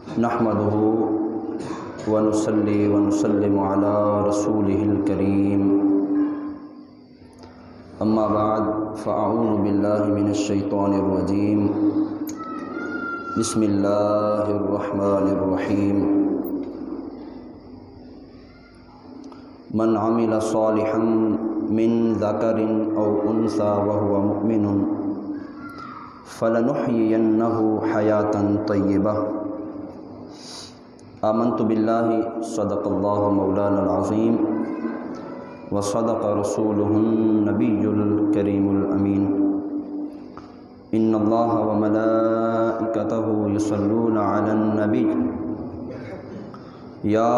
نحمده ونصلي ونسلم على رسوله الكريم اما بعد فاعوذ بالله من الشيطان الرجيم بسم الله الرحمن الرحيم من عمل صالحا من ذكر او انثى وهو مؤمن فلنحيينه حياة طيبة آمنت بالله صدق الله مولانا العظيم وصدق رسوله النبي الكريم الأمين إن الله وملائكته يصلون على النبي يا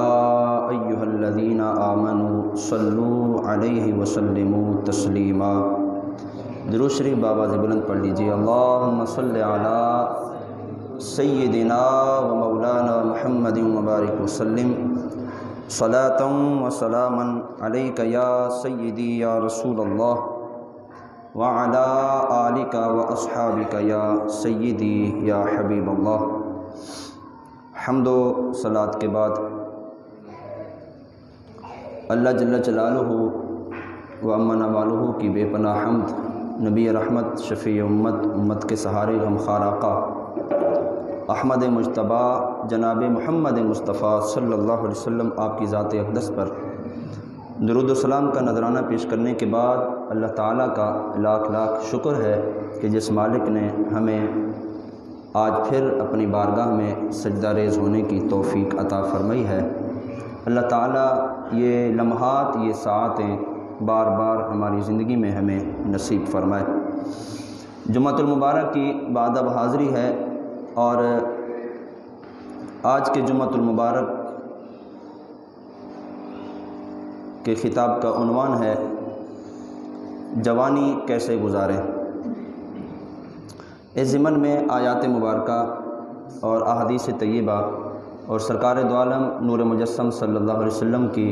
أيها الذين آمنوا صلوا عليه وسلموا تسليما درود شریف بآواز بلند پڑھ لیجیے۔ اللہم صلی علی سیدنا و مولانا محمد مبارک وسلم صلاۃ و سلاما علیک یا سیدی یا رسول اللہ وعلی آلک و اصحابک یا سیدی یا حبیب اللہ۔ حمد و صلاۃ کے بعد اللہ جل جلالہ و عم نوالہ کی بے پناہ حمد، نبی رحمت شفیع امت کے سہارے غمخوار آقا احمد مجتبیٰ جناب محمد مصطفیٰ صلی اللہ علیہ وسلم آپ کی ذات اقدس پر درود و سلام کا نذرانہ پیش کرنے کے بعد اللہ تعالیٰ کا لاکھ لاکھ شکر ہے کہ جس مالک نے ہمیں آج پھر اپنی بارگاہ میں سجدہ ریز ہونے کی توفیق عطا فرمائی ہے۔ اللہ تعالیٰ یہ لمحات، یہ ساعتیں بار بار ہماری زندگی میں ہمیں نصیب فرمائے۔ جمعۃ المبارک کی بعد اب حاضری ہے اور آج کے جمعۃ المبارک کے خطاب کا عنوان ہے جوانی کیسے گزاریں۔ اس ضمن میں آیات مبارکہ اور احادیث طیبہ اور سرکار دو عالم نور مجسم صلی اللہ علیہ وسلم کی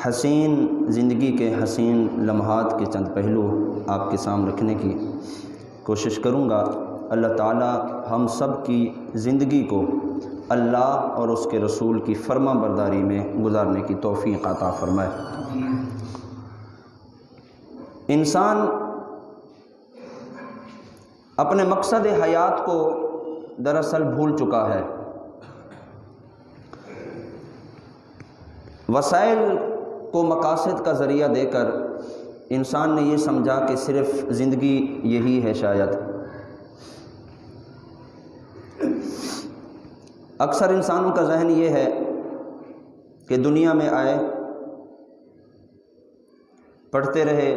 حسین زندگی کے حسین لمحات کے چند پہلو آپ کے سامنے رکھنے کی کوشش کروں گا۔ اللہ تعالی ہم سب کی زندگی کو اللہ اور اس کے رسول کی فرما برداری میں گزارنے کی توفیق عطا فرمائے۔ انسان اپنے مقصد حیات کو دراصل بھول چکا ہے۔ وسائل کو مقاصد کا ذریعہ دے کر انسان نے یہ سمجھا کہ صرف زندگی یہی ہے۔ شاید اکثر انسانوں کا ذہن یہ ہے کہ دنیا میں آئے، پڑھتے رہے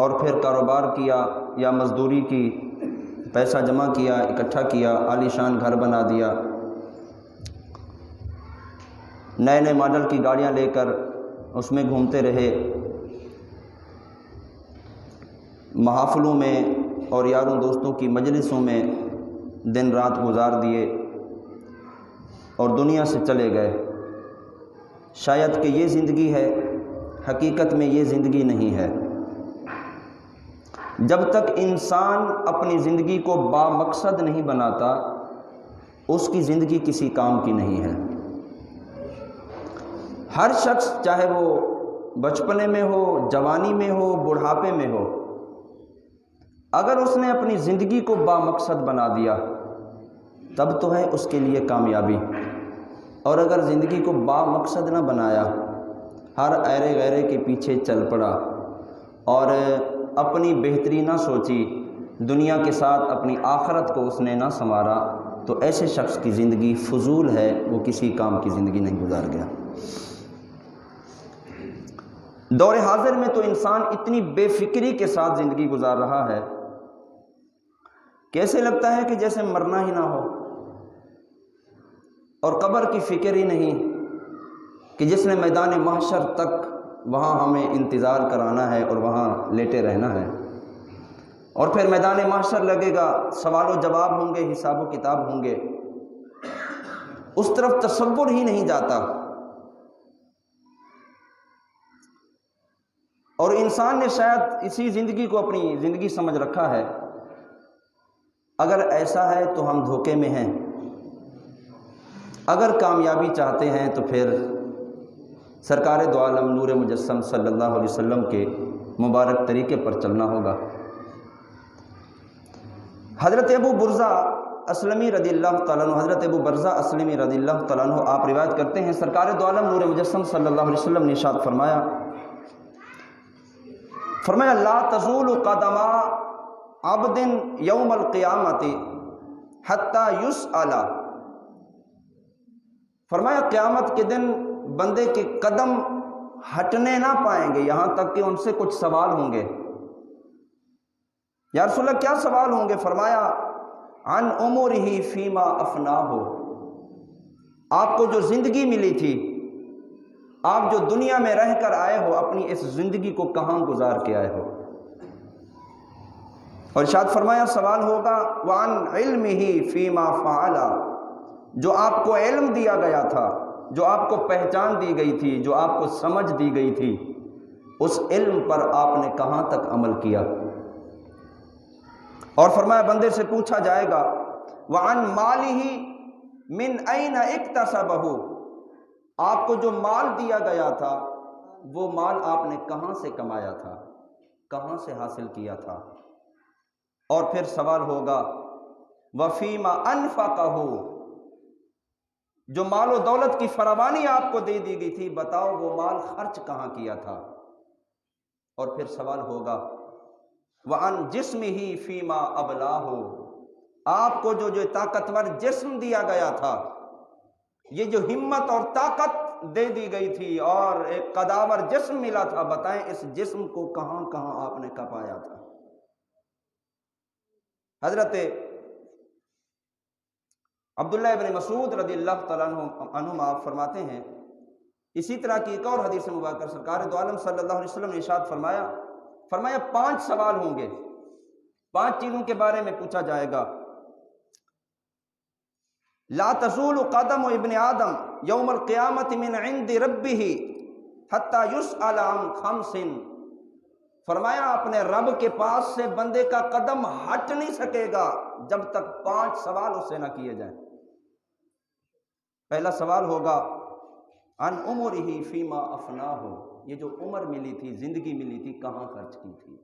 اور پھر کاروبار کیا یا مزدوری کی، پیسہ جمع کیا، اکٹھا کیا، عالی شان گھر بنا دیا، نئے نئے ماڈل کی گاڑیاں لے کر اس میں گھومتے رہے، محافلوں میں اور یاروں دوستوں کی مجلسوں میں دن رات گزار دیے اور دنیا سے چلے گئے۔ شاید کہ یہ زندگی ہے، حقیقت میں یہ زندگی نہیں ہے۔ جب تک انسان اپنی زندگی کو با مقصد نہیں بناتا، اس کی زندگی کسی کام کی نہیں ہے۔ ہر شخص چاہے وہ بچپنے میں ہو، جوانی میں ہو، بڑھاپے میں ہو، اگر اس نے اپنی زندگی کو با مقصد بنا دیا تب تو ہے اس کے لیے کامیابی، اور اگر زندگی کو با مقصد نہ بنایا، ہر ایرے غیرے کے پیچھے چل پڑا اور اپنی بہتری نہ سوچی، دنیا کے ساتھ اپنی آخرت کو اس نے نہ سنوارا، تو ایسے شخص کی زندگی فضول ہے، وہ کسی کام کی زندگی نہیں گزار گیا۔ دور حاضر میں تو انسان اتنی بے فکری کے ساتھ زندگی گزار رہا ہے کہ ایسے لگتا ہے کہ جیسے مرنا ہی نہ ہو، اور قبر کی فکر ہی نہیں کہ جس نے میدان محشر تک وہاں ہمیں انتظار کرانا ہے اور وہاں لیٹے رہنا ہے، اور پھر میدان محشر لگے گا، سوال و جواب ہوں گے، حساب و کتاب ہوں گے، اس طرف تصور ہی نہیں جاتا۔ اور انسان نے شاید اسی زندگی کو اپنی زندگی سمجھ رکھا ہے۔ اگر ایسا ہے تو ہم دھوکے میں ہیں، اگر کامیابی چاہتے ہیں تو پھر سرکار دو عالم نور مجسم صلی اللہ علیہ وسلم کے مبارک طریقے پر چلنا ہوگا۔ حضرت ابو برزہ اسلمی رضی اللہ تعالیٰ عنہ، حضرت ابو برزہ اسلمی رضی اللہ تعالیٰ عنہ آپ روایت کرتے ہیں، سرکار دو عالم نور مجسم صلی اللہ علیہ وسلم نے ارشاد فرمایا لا تزول قدم عبد یوم القیامت حتی یسأل، فرمایا قیامت کے دن بندے کے قدم ہٹنے نہ پائیں گے یہاں تک کہ ان سے کچھ سوال ہوں گے۔ یا رسول اللہ کیا سوال ہوں گے؟ فرمایا عن عمرہ فیما افناہ، آپ کو جو زندگی ملی تھی، آپ جو دنیا میں رہ کر آئے ہو، اپنی اس زندگی کو کہاں گزار کے آئے ہو۔ اور ارشاد فرمایا سوال ہوگا وعن علمہ فیما فعل، جو آپ کو علم دیا گیا تھا، جو آپ کو پہچان دی گئی تھی، جو آپ کو سمجھ دی گئی تھی، اس علم پر آپ نے کہاں تک عمل کیا۔ اور فرمایا بندے سے پوچھا جائے گا وعن مالہ من این اکتسبہ، آپ کو جو مال دیا گیا تھا وہ مال آپ نے کہاں سے کمایا تھا، کہاں سے حاصل کیا تھا۔ اور پھر سوال ہوگا وفیما انفقہ، جو مال و دولت کی فراوانی آپ کو دے دی گئی تھی، بتاؤ وہ مال خرچ کہاں کیا تھا۔ اور پھر سوال ہوگا وعن جسمہ فیما ابلاہ، آپ کو جو طاقتور جسم دیا گیا تھا، یہ جو ہمت اور طاقت دے دی گئی تھی اور ایک قداور جسم ملا تھا، بتائیں اس جسم کو کہاں کہاں آپ نے کپایا تھا۔ حضرت عبداللہ ابن مسعود رضی اللہ تعالیٰ عنہ آپ فرماتے ہیں، اسی طرح کی ایک اور حدیث مبارکہ سرکار دو عالم صلی اللہ علیہ وسلم نے ارشاد فرمایا 5 سوال ہوں گے، 5 چیزوں کے بارے میں پوچھا جائے گا۔ لا تزول قدم ابن آدم یوم القیامت من عند ربہ حتی یسأل عن 5، فرمایا اپنے رب کے پاس سے بندے کا قدم ہٹ نہیں سکے گا جب تک 5 سوال اس سے نہ کیے جائیں۔ پہلا سوال ہوگا عن عمرہ فیما افناہ، یہ جو عمر ملی تھی، زندگی ملی تھی، کہاں خرچ کی تھی۔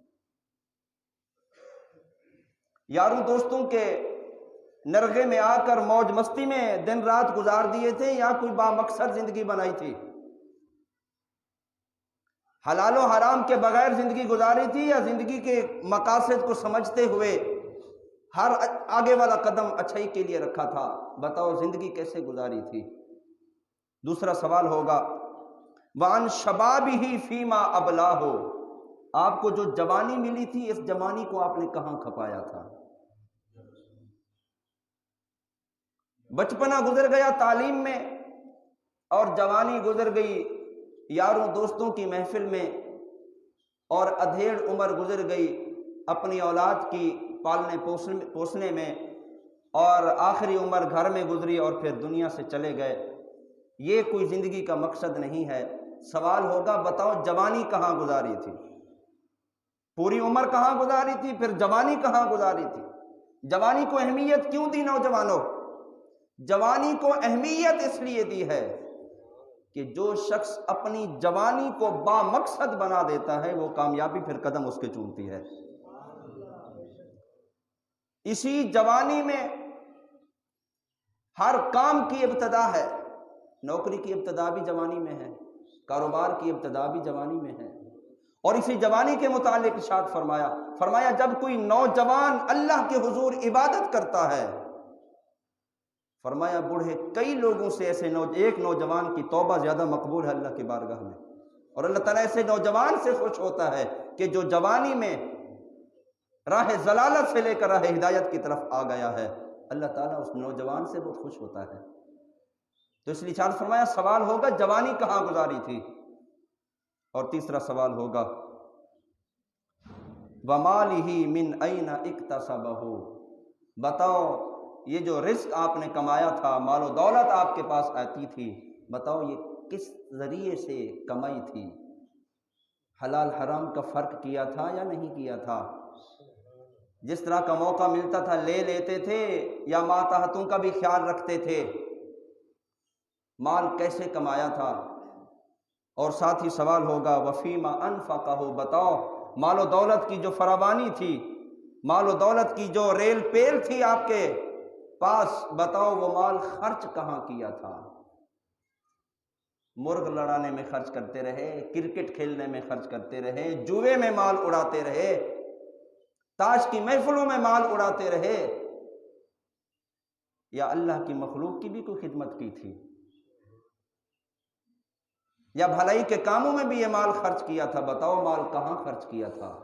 یاروں دوستوں کے نرغے میں آ کر موج مستی میں دن رات گزار دیے تھے، یا کوئی بامقصد زندگی بنائی تھی، حلال و حرام کے بغیر زندگی گزاری تھی، یا زندگی کے مقاصد کو سمجھتے ہوئے ہر آگے والا قدم اچھائی کے لیے رکھا تھا؟ بتاؤ زندگی کیسے گزاری تھی۔ دوسرا سوال ہوگا وعن شبابہ فیما ابلاہ، آپ کو جو جوانی ملی تھی، اس جوانی کو آپ نے کہاں کھپایا تھا۔ بچپنا گزر گیا تعلیم میں، اور جوانی گزر گئی یاروں دوستوں کی محفل میں، اور ادھیڑ عمر گزر گئی اپنی اولاد کی پالنے پوسنے میں، اور آخری عمر گھر میں گزری اور پھر دنیا سے چلے گئے۔ یہ کوئی زندگی کا مقصد نہیں ہے۔ سوال ہوگا بتاؤ جوانی کہاں گزاری تھی، پوری عمر کہاں گزاری تھی، پھر جوانی کہاں گزاری تھی۔ جوانی کو اہمیت کیوں دی نوجوانوں؟ جوانی کو اہمیت اس لیے دی ہے کہ جو شخص اپنی جوانی کو بامقصد بنا دیتا ہے، وہ کامیابی پھر قدم اس کے چومتی ہے۔ اسی جوانی میں ہر کام کی ابتدا ہے، نوکری کی ابتدا بھی جوانی میں ہے، کاروبار کی ابتدا بھی جوانی میں ہے۔ اور اسی جوانی کے متعلق ارشاد فرمایا جب کوئی نوجوان اللہ کے حضور عبادت کرتا ہے، فرمایا بوڑھے کئی لوگوں سے ایسے ایک نوجوان کی توبہ زیادہ مقبول ہے اللہ کی بارگاہ میں، اور اللہ تعالیٰ ایسے نوجوان سے خوش ہوتا ہے کہ جو جوانی میں راہ ضلالت سے لے کر راہ ہدایت کی طرف آ گیا ہے، اللہ تعالیٰ اس نوجوان سے بہت خوش ہوتا ہے۔ تو اس لیے ارشاد فرمایا سوال ہوگا جوانی کہاں گزاری تھی، اور تیسرا سوال ہوگا وَمَالِهِ مِنْ أَيْنَ اكْتَسَبَهُ، بتاؤ یہ جو رزق آپ نے کمایا تھا، مال و دولت آپ کے پاس آتی تھی، بتاؤ یہ کس ذریعے سے کمائی تھی، حلال حرام کا فرق کیا تھا یا نہیں کیا تھا؟ جس طرح کا موقع ملتا تھا لے لیتے تھے، یا ماتحتوں کا بھی خیال رکھتے تھے؟ مال کیسے کمایا تھا، اور ساتھ ہی سوال ہوگا وفیما انفقہ، بتاؤ مال و دولت کی جو فراوانی تھی، مال و دولت کی جو ریل پیل تھی آپ کے پاس، بتاؤ وہ مال خرچ کہاں کیا تھا؟ مرغ لڑانے میں خرچ کرتے رہے، کرکٹ کھیلنے میں خرچ کرتے رہے، جوئے میں مال اڑاتے رہے، تاش کی محفلوں میں مال اڑاتے رہے، یا اللہ کی مخلوق کی بھی کوئی خدمت کی تھی، یا بھلائی کے کاموں میں بھی یہ مال خرچ کیا تھا؟ بتاؤ مال کہاں خرچ کیا تھا؟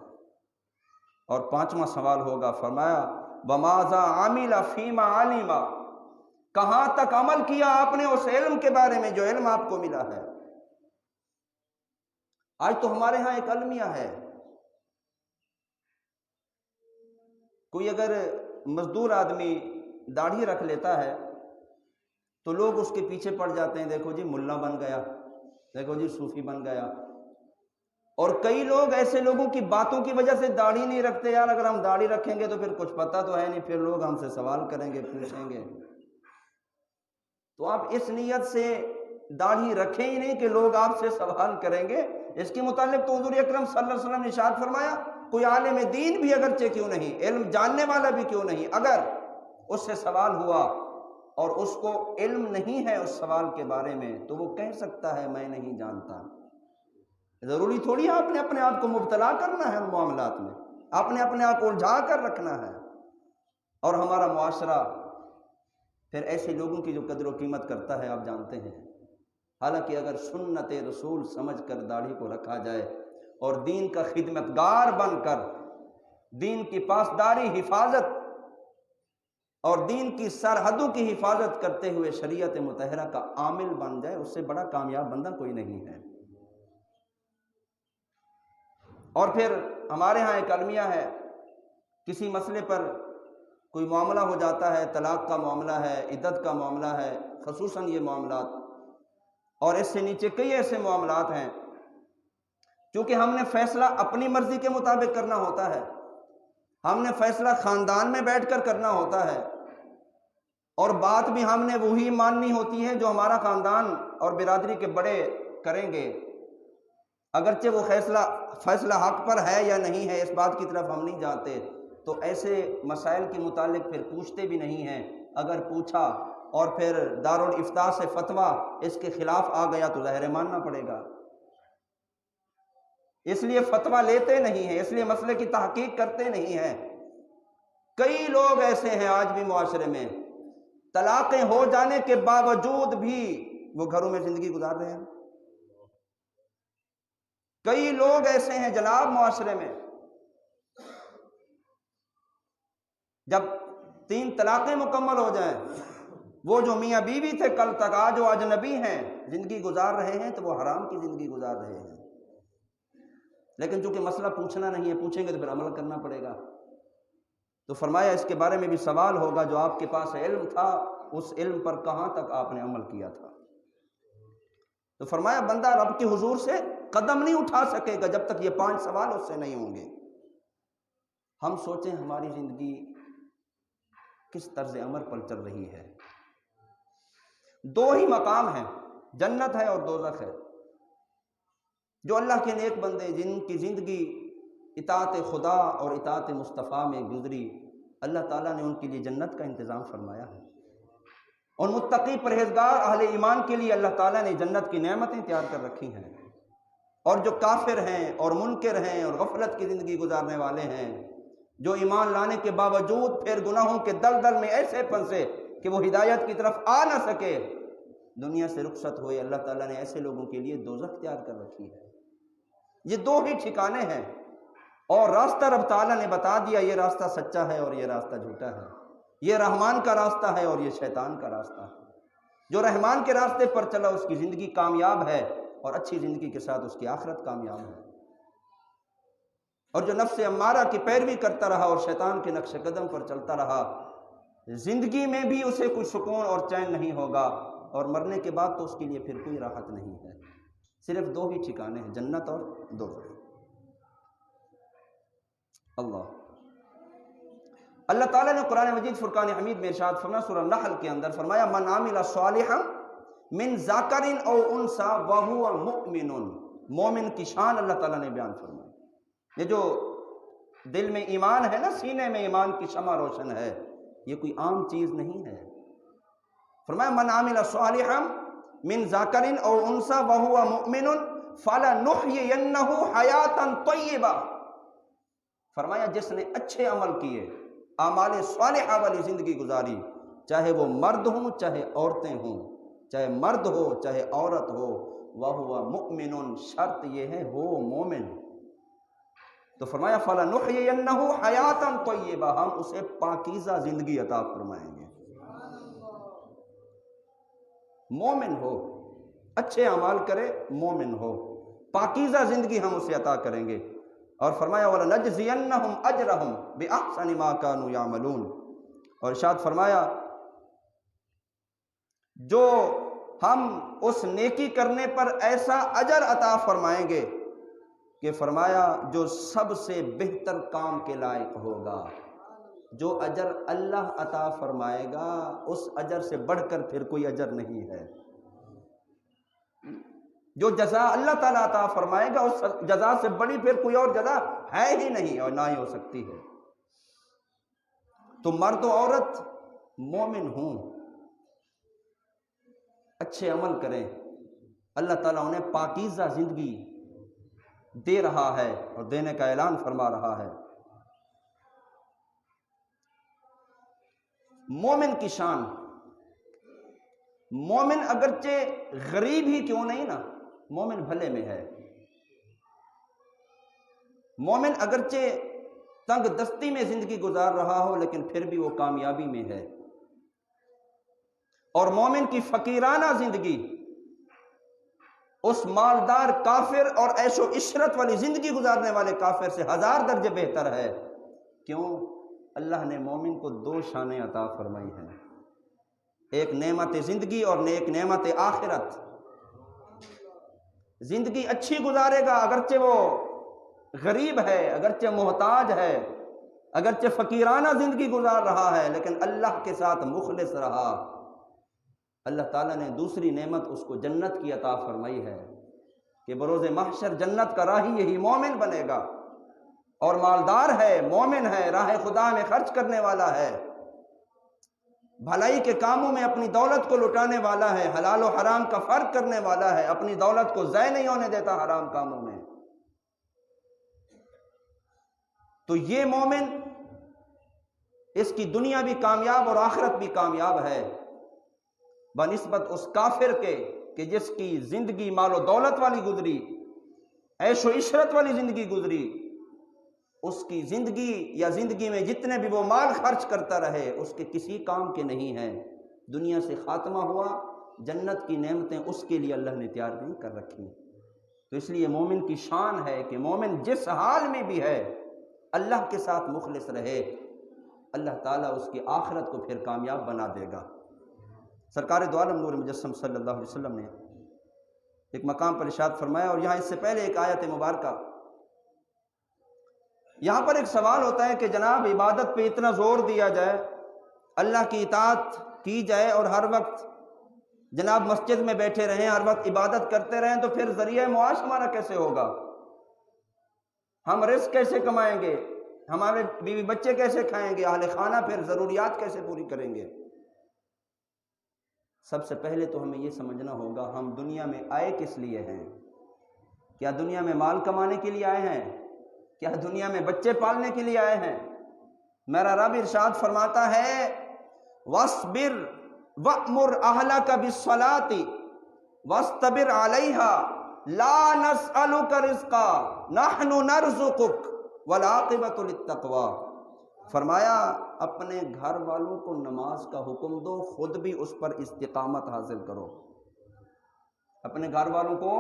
اور پانچواں سوال ہوگا، فرمایا وَمَاذَا عَمِلَ فِيمَا عَلِمَ، کہاں تک عمل کیا آپ نے اس علم کے بارے میں جو علم آپ کو ملا ہے؟ آج تو ہمارے ہاں ایک المیہ ہے، کوئی اگر مزدور آدمی داڑھی رکھ لیتا ہے تو لوگ اس کے پیچھے پڑ جاتے ہیں، دیکھو جی ملا بن گیا، دیکھو جی صوفی بن گیا۔ اور کئی لوگ ایسے لوگوں کی باتوں کی وجہ سے داڑھی نہیں رکھتے، یار اگر ہم داڑھی رکھیں گے تو پھر کچھ پتہ تو ہے نہیں، پھر لوگ ہم سے سوال کریں گے، پوچھیں گے۔ تو آپ اس نیت سے داڑھی رکھیں ہی نہیں کہ لوگ آپ سے سوال کریں گے۔ اس کے متعلق تو حضور اکرم صلی اللہ علیہ وسلم نے ارشاد فرمایا، کوئی عالم دین بھی اگرچہ کیوں نہیں، علم جاننے والا بھی کیوں نہیں، اگر اس سے سوال ہوا اور اس کو علم نہیں ہے اس سوال کے بارے میں، تو وہ کہہ سکتا ہے میں نہیں جانتا۔ ضروری تھوڑی ہے آپ نے اپنے آپ کو مبتلا کرنا ہے ان معاملات میں، آپ نے اپنے آپ کو الجھا کر رکھنا ہے۔ اور ہمارا معاشرہ پھر ایسے لوگوں کی جو قدر و قیمت کرتا ہے آپ جانتے ہیں۔ حالانکہ اگر سنت رسول سمجھ کر داڑھی کو رکھا جائے اور دین کا خدمتگار بن کر دین کی پاسداری، حفاظت اور دین کی سرحدوں کی حفاظت کرتے ہوئے شریعت مطہرہ کا عامل بن جائے، اس سے بڑا کامیاب بندہ کوئی نہیں ہے۔ اور پھر ہمارے ہاں ایک المیہ ہے، کسی مسئلے پر کوئی معاملہ ہو جاتا ہے، طلاق کا معاملہ ہے، عدت کا معاملہ ہے، خصوصاً یہ معاملات، اور اس سے نیچے کئی ایسے معاملات ہیں، چونکہ ہم نے فیصلہ اپنی مرضی کے مطابق کرنا ہوتا ہے، ہم نے فیصلہ خاندان میں بیٹھ کر کرنا ہوتا ہے، اور بات بھی ہم نے وہی ماننی ہوتی ہے جو ہمارا خاندان اور برادری کے بڑے کریں گے، اگرچہ وہ فیصلہ حق پر ہے یا نہیں ہے اس بات کی طرف ہم نہیں جاتے۔ تو ایسے مسائل کے متعلق پھر پوچھتے بھی نہیں ہیں، اگر پوچھا اور پھر دارالافتاء سے فتویٰ اس کے خلاف آ گیا تو ظاہر ماننا پڑے گا، اس لیے فتویٰ لیتے نہیں ہیں، اس لیے مسئلے کی تحقیق کرتے نہیں ہیں۔ کئی لوگ ایسے ہیں آج بھی معاشرے میں، طلاقیں ہو جانے کے باوجود بھی وہ گھروں میں زندگی گزار رہے ہیں۔ کئی لوگ ایسے ہیں جناب معاشرے میں، جب 3 طلاقیں مکمل ہو جائیں، وہ جو میاں بیوی تھے کل تک آج وہ اجنبی ہیں، زندگی گزار رہے ہیں، تو وہ حرام کی زندگی گزار رہے ہیں۔ لیکن چونکہ مسئلہ پوچھنا نہیں ہے، پوچھیں گے تو پھر عمل کرنا پڑے گا۔ تو فرمایا اس کے بارے میں بھی سوال ہوگا، جو آپ کے پاس علم تھا اس علم پر کہاں تک آپ نے عمل کیا تھا؟ تو فرمایا بندہ رب کے حضور سے قدم نہیں اٹھا سکے گا جب تک یہ 5 سوال اس سے نہیں ہوں گے۔ ہم سوچیں ہماری زندگی کس طرز عمل پر چل رہی ہے۔ 2 ہی مقام ہیں، جنت ہے اور دوزخ ہے۔ جو اللہ کے نیک بندے جن کی زندگی اطاعت خدا اور اطاعت مصطفیٰ میں گزری، اللہ تعالیٰ نے ان کے لیے جنت کا انتظام فرمایا ہے۔ اور متقی پرہیزگار اہل ایمان کے لیے اللہ تعالیٰ نے جنت کی نعمتیں تیار کر رکھی ہیں۔ اور جو کافر ہیں اور منکر ہیں اور غفلت کی زندگی گزارنے والے ہیں، جو ایمان لانے کے باوجود پھر گناہوں کے دلدل میں ایسے پھنسے کہ وہ ہدایت کی طرف آ نہ سکے، دنیا سے رخصت ہوئے، اللہ تعالیٰ نے ایسے لوگوں کے لیے دوزخ تیار کر رکھی ہے۔ یہ 2 ہی ٹھکانے ہیں، اور راستہ رب تعالیٰ نے بتا دیا، یہ راستہ سچا ہے اور یہ راستہ جھوٹا ہے، یہ رحمان کا راستہ ہے اور یہ شیطان کا راستہ ہے۔ جو رحمان کے راستے پر چلا اس کی زندگی کامیاب ہے، اور اچھی زندگی کے ساتھ اس کی آخرت کامیاب ہے۔ اور جو نفس امارہ کی پیروی کرتا رہا اور شیطان کے نقش قدم پر چلتا رہا، زندگی میں بھی اسے کوئی سکون اور چین نہیں ہوگا، اور مرنے کے بعد تو اس کے لیے پھر کوئی راحت نہیں ہے۔ صرف 2 ہی ٹھکانے ہیں، جنت اور دوزخ۔ اللہ تعالیٰ نے قرآن مجید فرقان حمید میں ارشاد فرمایا، سورہ نحل کے اندر فرمایا من عمل صالحا من ذاکرن او انسا وہو مؤمن، مومن کی شان اللہ تعالیٰ نے بیان فرمائی۔ یہ جو دل میں ایمان ہے نا، سینے میں ایمان کی شمع روشن ہے، یہ کوئی عام چیز نہیں ہے۔ فرمایا من عمل صالحا من ذاکر او انثی وہو مؤمن فلنحیینہ حیاتا طیبہ، فرمایا جس نے اچھے عمل کیے، اعمال صالحہ والی زندگی گزاری، چاہے وہ مرد ہوں چاہے عورتیں ہوں، چاہے مرد ہو چاہے عورت ہو، وہو مؤمن، شرط یہ ہے ہو مومن۔ تو فرمایا فلنحیینہ حیاتا طیبہ، ہم اسے پاکیزہ زندگی عطا فرمائیں گے۔ مومن ہو، اچھے اعمال کرے، مومن ہو، پاکیزہ زندگی ہم اسے عطا کریں گے۔ اور فرمایا وَلَنَجْزِيَنَّهُمْ أَجْرَهُمْ بِأَحْسَنِ مَا كَانُوا يَعْمَلُونَ، اور ارشاد فرمایا جو ہم اس نیکی کرنے پر ایسا اجر عطا فرمائیں گے کہ فرمایا جو سب سے بہتر کام کے لائق ہوگا۔ جو اجر اللہ عطا فرمائے گا اس اجر سے بڑھ کر پھر کوئی اجر نہیں ہے۔ جو جزا اللہ تعالیٰ عطا فرمائے گا اس جزا سے بڑی پھر کوئی اور جزا ہے ہی نہیں اور نہ ہی ہو سکتی ہے۔ تو مرد و عورت مومن ہوں، اچھے عمل کریں، اللہ تعالیٰ انہیں پاکیزہ زندگی دے رہا ہے اور دینے کا اعلان فرما رہا ہے۔ مومن کی شان، مومن اگرچہ غریب ہی کیوں نہیں نا، مومن بھلے میں ہے۔ مومن اگرچہ تنگ دستی میں زندگی گزار رہا ہو لیکن پھر بھی وہ کامیابی میں ہے۔ اور مومن کی فقیرانہ زندگی اس مالدار کافر اور عیش و عشرت والی زندگی گزارنے والے کافر سے 1000 درجے بہتر ہے۔ کیوں؟ اللہ نے مومن کو 2 شانیں عطا فرمائی ہیں، ایک نعمت زندگی اور ایک نعمت آخرت۔ زندگی اچھی گزارے گا اگرچہ وہ غریب ہے، اگرچہ محتاج ہے، اگرچہ فقیرانہ زندگی گزار رہا ہے، لیکن اللہ کے ساتھ مخلص رہا، اللہ تعالیٰ نے دوسری نعمت اس کو جنت کی عطا فرمائی ہے کہ بروز محشر جنت کا راہی یہی مومن بنے گا، اور مالدار ہے، مومن ہے، راہ خدا میں خرچ کرنے والا ہے، بھلائی کے کاموں میں اپنی دولت کو لٹانے والا ہے، حلال و حرام کا فرق کرنے والا ہے، اپنی دولت کو ضائع نہیں ہونے دیتا حرام کاموں میں۔ تو یہ مومن، اس کی دنیا بھی کامیاب اور آخرت بھی کامیاب ہے، بنسبت اس کافر کے کہ جس کی زندگی مال و دولت والی گزری، عیش و عشرت والی زندگی گزری، اس کی زندگی یا زندگی میں جتنے بھی وہ مال خرچ کرتا رہے اس کے کسی کام کے نہیں ہیں، دنیا سے خاتمہ ہوا، جنت کی نعمتیں اس کے لیے اللہ نے تیار نہیں کر رکھی۔ تو اس لیے مومن کی شان ہے کہ مومن جس حال میں بھی ہے اللہ کے ساتھ مخلص رہے، اللہ تعالیٰ اس کی آخرت کو پھر کامیاب بنا دے گا۔ سرکار دو عالم نور مجسم صلی اللہ علیہ وسلم نے ایک مقام پر ارشاد فرمایا، اور یہاں اس سے پہلے ایک آیت مبارکہ، یہاں پر ایک سوال ہوتا ہے کہ جناب عبادت پہ اتنا زور دیا جائے، اللہ کی اطاعت کی جائے اور ہر وقت جناب مسجد میں بیٹھے رہیں، ہر وقت عبادت کرتے رہیں، تو پھر ذریعہ معاش ہمارا کیسے ہوگا؟ ہم رزق کیسے کمائیں گے؟ ہمارے بیوی بچے کیسے کھائیں گے؟ اہل خانہ پھر ضروریات کیسے پوری کریں گے؟ سب سے پہلے تو ہمیں یہ سمجھنا ہوگا ہم دنیا میں آئے کس لیے ہیں؟ کیا دنیا میں مال کمانے کے لیے آئے ہیں؟ کیا دنیا میں بچے پالنے کے لیے آئے ہیں؟ میرا رب ارشاد فرماتا ہے وَاصْبِرْ وَأْمُرْ أَهْلَكَ بِالصَّلَاةِ وَاسْتَبِرْ عَلَيْهَا لَا نَسْأَلُكَ رِزْقًا نَحْنُ نَرْزُقُكَ وَالْعَاقِبَةُ لِلتَّقْوَىٰ، فرمایا اپنے گھر والوں کو نماز کا حکم دو، خود بھی اس پر استقامت حاصل کرو۔ اپنے گھر والوں کو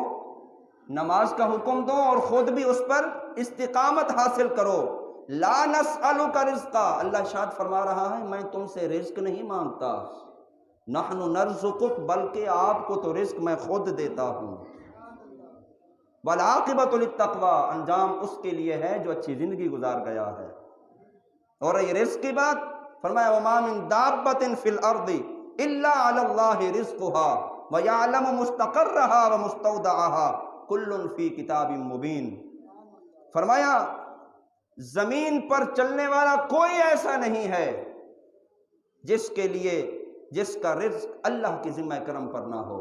نماز کا حکم دو اور خود بھی اس پر استقامت حاصل کرو۔ لا نسألک رزقا، اللہ ارشاد فرما رہا ہے میں تم سے رزق نہیں مانگتا، نحن نرزقک، بلکہ آپ کو تو رزق میں خود دیتا ہوں۔ والعاقبۃ للتقویٰ، انجام اس کے لیے ہے جو اچھی زندگی گزار گیا ہے۔ اور یہ رزق کی بات فرمایا وما من دابۃ فی الارض الا علی اللہ رزقها، وَيَعْلَمُ مُسْتَقَرَّهَا وَمُسْتَوْدَعَهَا كُلٌّ فِي كِتَابٍ مُبِينٍ۔ فرمایا زمین پر چلنے والا کوئی ایسا نہیں ہے جس کا رزق اللہ کی ذمہ کرم پر نہ ہو،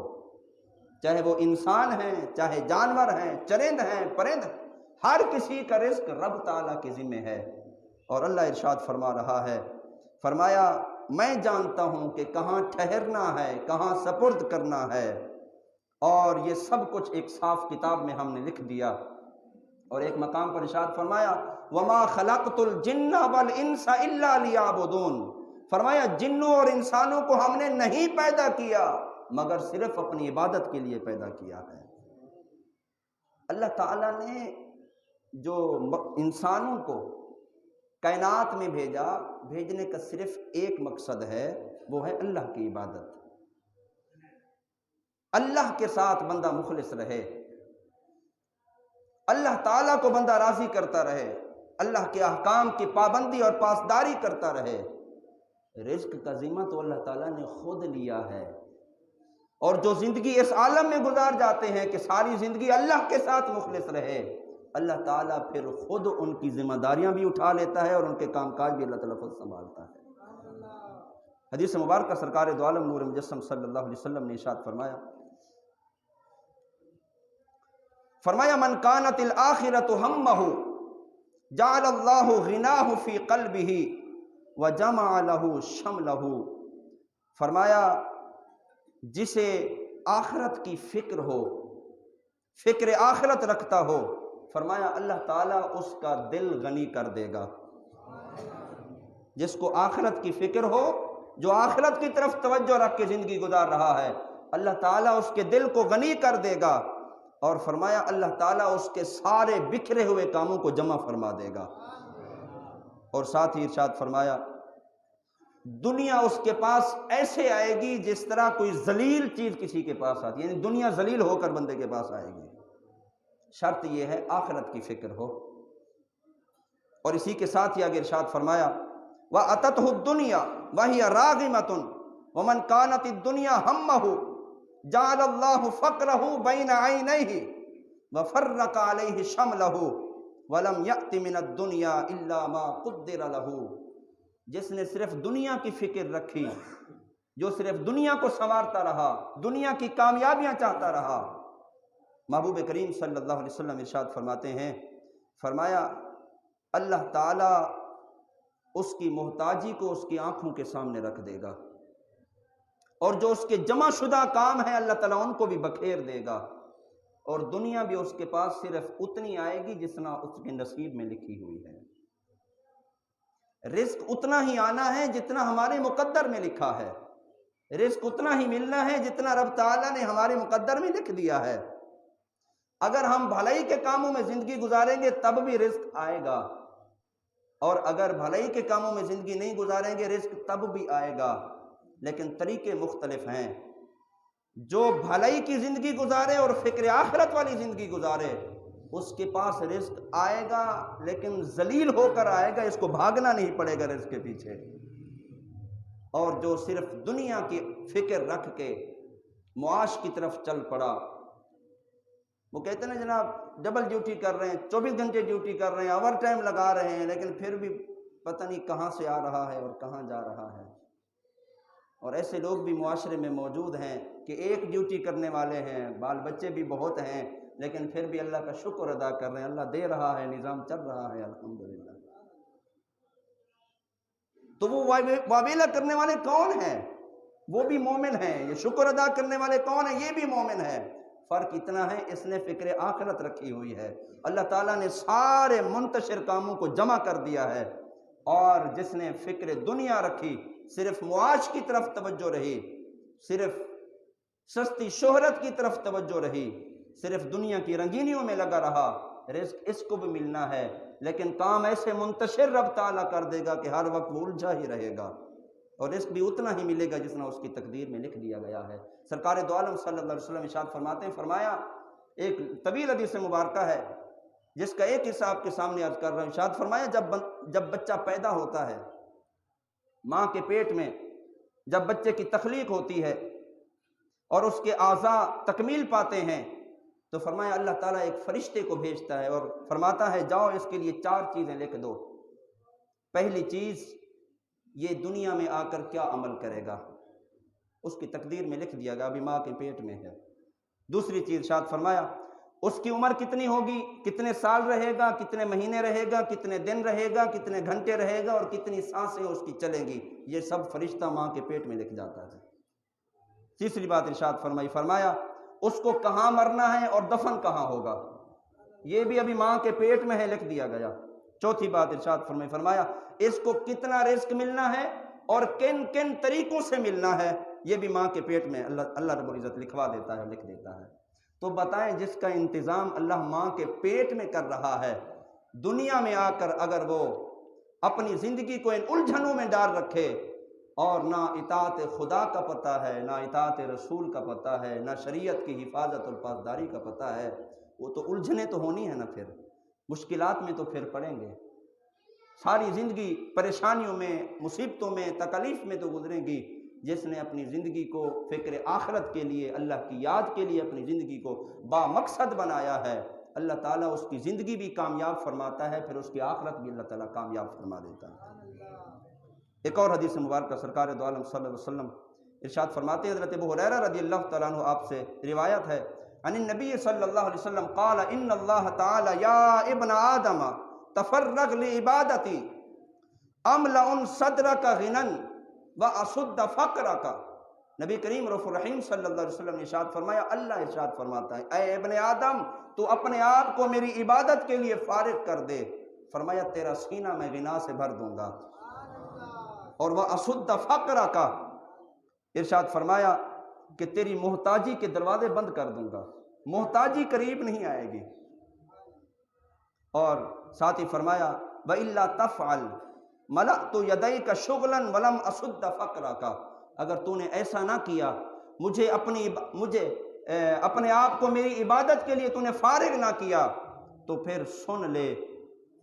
چاہے وہ انسان ہیں، چاہے جانور ہیں، چرند ہیں، پرند ہیں، ہر کسی کا رزق رب تعالیٰ کے ذمہ ہے۔ اور اللہ ارشاد فرما رہا ہے، فرمایا میں جانتا ہوں کہ کہاں ٹھہرنا ہے، کہاں سپرد کرنا ہے، اور یہ سب کچھ ایک صاف کتاب میں ہم نے لکھ دیا۔ اور ایک مقام پر ارشاد فرمایا وَمَا خَلَقْتُ الْجِنَّ وَالْإِنسَ إِلَّا لِيَعْبُدُونَ، فرمایا جنوں اور انسانوں کو ہم نے نہیں پیدا کیا مگر صرف اپنی عبادت کے لیے پیدا کیا ہے۔ اللہ تعالیٰ نے جو انسانوں کو کائنات میں بھیجنے کا صرف ایک مقصد ہے، وہ ہے اللہ کی عبادت۔ اللہ کے ساتھ بندہ مخلص رہے، اللہ تعالیٰ کو بندہ راضی کرتا رہے، اللہ کے احکام کی پابندی اور پاسداری کرتا رہے۔ رزق کا ذمہ تو اللہ تعالیٰ نے خود لیا ہے، اور جو زندگی اس عالم میں گزار جاتے ہیں کہ ساری زندگی اللہ کے ساتھ مخلص رہے، اللہ تعالیٰ پھر خود ان کی ذمہ داریاں بھی اٹھا لیتا ہے اور ان کے کام کاج بھی اللہ تعالیٰ خود سنبھالتا ہے۔ حدیث مبارکہ سرکار دو عالم نور مجسم صلی اللہ علیہ وسلم نے ارشاد فرمایا من کانت الآخرۃ ہمہ جعل اللہ غناہ فی قلبہ وجمع لہ شملہ، فرمایا جسے آخرت کی فکر ہو، فکر آخرت رکھتا ہو، فرمایا اللہ تعالیٰ اس کا دل غنی کر دے گا۔ جس کو آخرت کی فکر ہو، جو آخرت کی طرف توجہ رکھ کے زندگی گزار رہا ہے، اللہ تعالیٰ اس کے دل کو غنی کر دے گا، اور فرمایا اللہ تعالیٰ اس کے سارے بکھرے ہوئے کاموں کو جمع فرما دے گا۔ اور ساتھ ہی ارشاد فرمایا دنیا اس کے پاس ایسے آئے گی جس طرح کوئی ذلیل چیز کسی کے پاس آتی ہے، یعنی دنیا ذلیل ہو کر بندے کے پاس آئے گی، شرط یہ ہے آخرت کی فکر ہو۔ اور اسی کے ساتھ ہی آگے ارشاد فرمایا وَأَتَتْهُ الدُّنْيَا وَهِيَ رَاغِمَةٌ وَمَنْ كَانَتِ الدُّنْيَا هَمَّهُ جَعَلَ اللَّهُ فَقْرَهُ بَيْنَ عَيْنَيْهِ وَفَرَّقَ عَلَيْهِ شَمْلَهُ وَلَمْ يَأْتِ مِنَ الدُّنْيَا إِلَّا مَا قُدِّرَ لَهُ، جس نے صرف دنیا کی فکر رکھی، جو صرف دنیا کو سنوارتا رہا، دنیا کی کامیابیاں چاہتا رہا، محبوب کریم صلی اللہ علیہ وسلم ارشاد فرماتے ہیں، فرمایا اللہ تعالیٰ اس کی محتاجی کو اس کی آنکھوں کے سامنے رکھ دے گا، اور جو اس کے جمع شدہ کام ہیں اللہ تعالیٰ ان کو بھی بکھیر دے گا، اور دنیا بھی اس کے پاس صرف اتنی آئے گی جتنا اس کے نصیب میں لکھی ہوئی ہے۔ رزق اتنا ہی آنا ہے جتنا ہمارے مقدر میں لکھا ہے، رزق اتنا ہی ملنا ہے جتنا رب تعالیٰ نے ہمارے مقدر میں لکھ دیا ہے۔ اگر ہم بھلائی کے کاموں میں زندگی گزاریں گے تب بھی رزق آئے گا، اور اگر بھلائی کے کاموں میں زندگی نہیں گزاریں گے رزق تب بھی آئے گا، لیکن طریقے مختلف ہیں۔ جو بھلائی کی زندگی گزارے اور فکر آخرت والی زندگی گزارے اس کے پاس رزق آئے گا، لیکن ذلیل ہو کر آئے گا، اس کو بھاگنا نہیں پڑے گا رزق کے پیچھے۔ اور جو صرف دنیا کی فکر رکھ کے معاش کی طرف چل پڑا، وہ کہتے ہیں جناب ڈبل ڈیوٹی کر رہے ہیں، 24 گھنٹے ڈیوٹی کر رہے ہیں، اوور ٹائم لگا رہے ہیں، لیکن پھر بھی پتہ نہیں کہاں سے آ رہا ہے اور کہاں جا رہا ہے۔ اور ایسے لوگ بھی معاشرے میں موجود ہیں کہ ایک ڈیوٹی کرنے والے ہیں، بال بچے بھی بہت ہیں، لیکن پھر بھی اللہ کا شکر ادا کر رہے ہیں، اللہ دے رہا ہے، نظام چل رہا ہے، الحمدللہ۔ تو وہ واویلا کرنے والے کون ہیں؟ وہ بھی مومن ہیں۔ یہ شکر ادا کرنے والے کون ہیں؟ یہ بھی مومن ہیں۔ فرق اتنا ہے اس نے فکر آخرت رکھی ہوئی ہے، اللہ تعالیٰ نے سارے منتشر کاموں کو جمع کر دیا ہے، اور جس نے فکر دنیا رکھی، صرف معاش کی طرف توجہ رہی، صرف سستی شہرت کی طرف توجہ رہی، صرف دنیا کی رنگینیوں میں لگا رہا، رزق اس کو بھی ملنا ہے، لیکن کام ایسے منتشر رب تعالیٰ کر دے گا کہ ہر وقت وہ الجھا ہی رہے گا، اور رزق بھی اتنا ہی ملے گا جتنا اس کی تقدیر میں لکھ دیا گیا ہے۔ سرکار دو عالم صلی اللہ علیہ وسلم ارشاد فرماتے ہیں، فرمایا ایک طویل حدیث مبارکہ ہے جس کا ایک حصہ آپ کے سامنے عرض کر رہا ہوں۔ ارشاد فرمایا جب بچہ پیدا ہوتا ہے ماں کے پیٹ میں، جب بچے کی تخلیق ہوتی ہے اور اس کے اعضاء تکمیل پاتے ہیں تو فرمایا اللہ تعالیٰ ایک فرشتے کو بھیجتا ہے اور فرماتا ہے جاؤ اس کے لیے 4 چیزیں لکھ دو۔ پہلی چیز، یہ دنیا میں آ کر کیا عمل کرے گا، اس کی تقدیر میں لکھ دیا گیا، ابھی ماں کے پیٹ میں ہے۔ دوسری چیز ارشاد فرمایا اس کی عمر کتنی ہوگی، کتنے سال رہے گا، کتنے مہینے رہے گا، کتنے دن رہے گا، کتنے گھنٹے رہے گا اور کتنی سانسیں اس کی چلیں گی، یہ سب فرشتہ ماں کے پیٹ میں لکھ جاتا ہے۔ تیسری بات ارشاد فرمایا اس کو کہاں مرنا ہے اور دفن کہاں ہوگا، یہ بھی ابھی ماں کے پیٹ میں ہے، لکھ دیا گیا۔ چوتھی بات ارشاد فرمایا اس کو کتنا رزق ملنا ہے اور کن کن طریقوں سے ملنا ہے، یہ بھی ماں کے پیٹ میں اللہ رب العزت لکھوا دیتا ہے، لکھ دیتا ہے۔ تو بتائیں جس کا انتظام اللہ ماں کے پیٹ میں کر رہا ہے، دنیا میں آ کر اگر وہ اپنی زندگی کو ان الجھنوں میں ڈال رکھے اور نہ اطاعت خدا کا پتہ ہے، نہ اطاعت رسول کا پتہ ہے، نہ شریعت کی حفاظت اور پاسداری کا پتہ ہے، وہ تو الجھنیں تو ہونی ہے نا، پھر مشکلات میں تو پھر پڑیں گے، ساری زندگی پریشانیوں میں، مصیبتوں میں، تکلیف میں تو گزرے گی۔ جس نے اپنی زندگی کو فکر آخرت کے لیے، اللہ کی یاد کے لیے اپنی زندگی کو با مقصد بنایا ہے، اللہ تعالیٰ اس کی زندگی بھی کامیاب فرماتا ہے، پھر اس کی آخرت بھی اللہ تعالیٰ کامیاب فرما دیتا ہے۔ ایک اور حدیث مبارکہ سرکار دو عالم صلی اللہ علیہ وسلم ارشاد فرماتے ہیں، حضرت ابو ہریرہ رضی اللہ تعالیٰ عنہ آپ سے روایت ہے، عن النبی صلی اللہ علیہ وسلم قال ان اللہ تعالی یا ابن آدم تفرغ لعبادتی املأ صدرک غنًا واسد فقرک۔ نبی کریم رؤوف الرحیم صلی اللہ علیہ وسلم نے ارشاد فرمایا، اللہ ارشاد فرماتا ہے اے ابن آدم تو اپنے آپ کو میری عبادت کے لیے فارغ کر دے، فرمایا تیرا سینہ میں غنا سے بھر دوں گا، اور واسد فقرک، ارشاد فرمایا کہ تیری محتاجی کے دروازے بند کر دوں گا، محتاجی قریب نہیں آئے گی، اور ساتھ ہی فرمایا وَإِلَّا تَفْعَلْ مَلَأْتُ يَدَيْكَ شُغْلًا وَلَمْ أَسُدَّ فَقْرَكَ، اگر تو نے ایسا نہ کیا، مجھے اپنے آپ کو میری عبادت کے لیے تو نے فارغ نہ کیا، تو پھر سن لے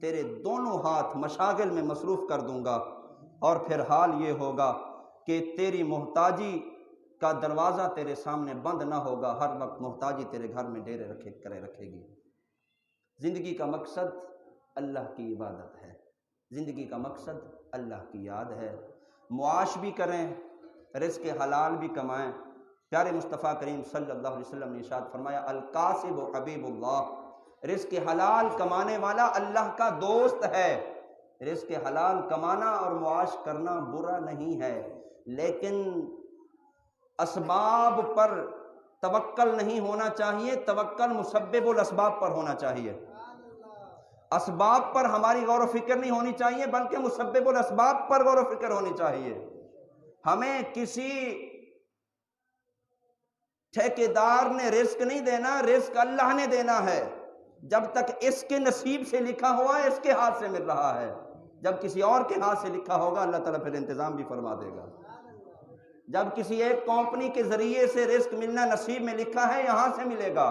تیرے دونوں ہاتھ مشاغل میں مصروف کر دوں گا، اور پھر حال یہ ہوگا کہ تیری محتاجی کا دروازہ تیرے سامنے بند نہ ہوگا، ہر وقت محتاجی تیرے گھر میں ڈیرے رکھے گی۔ زندگی کا مقصد اللہ کی عبادت ہے، زندگی کا مقصد اللہ کی یاد ہے، معاش بھی کریں، رزق حلال بھی کمائیں۔ پیارے مصطفیٰ کریم صلی اللہ علیہ وسلم نے ارشاد فرمایا الکاسب حبیب اللہ، رزق حلال کمانے والا اللہ کا دوست ہے۔ رزق حلال کمانا اور معاش کرنا برا نہیں ہے، لیکن اسباب پر توکل نہیں ہونا چاہیے، توکل مسبب الاسباب پر ہونا چاہیے۔ اسباب پر ہماری غور و فکر نہیں ہونی چاہیے، بلکہ مسبب الاسباب پر غور و فکر ہونی چاہیے۔ ہمیں کسی ٹھیکیدار نے رزق نہیں دینا، رزق اللہ نے دینا ہے۔ جب تک اس کے نصیب سے لکھا ہوا ہے، اس کے ہاتھ سے مل رہا ہے، جب کسی اور کے ہاتھ سے لکھا ہوگا اللہ تعالیٰ پھر انتظام بھی فرما دے گا۔ جب کسی ایک کمپنی کے ذریعے سے رزق ملنا نصیب میں لکھا ہے، یہاں سے ملے گا،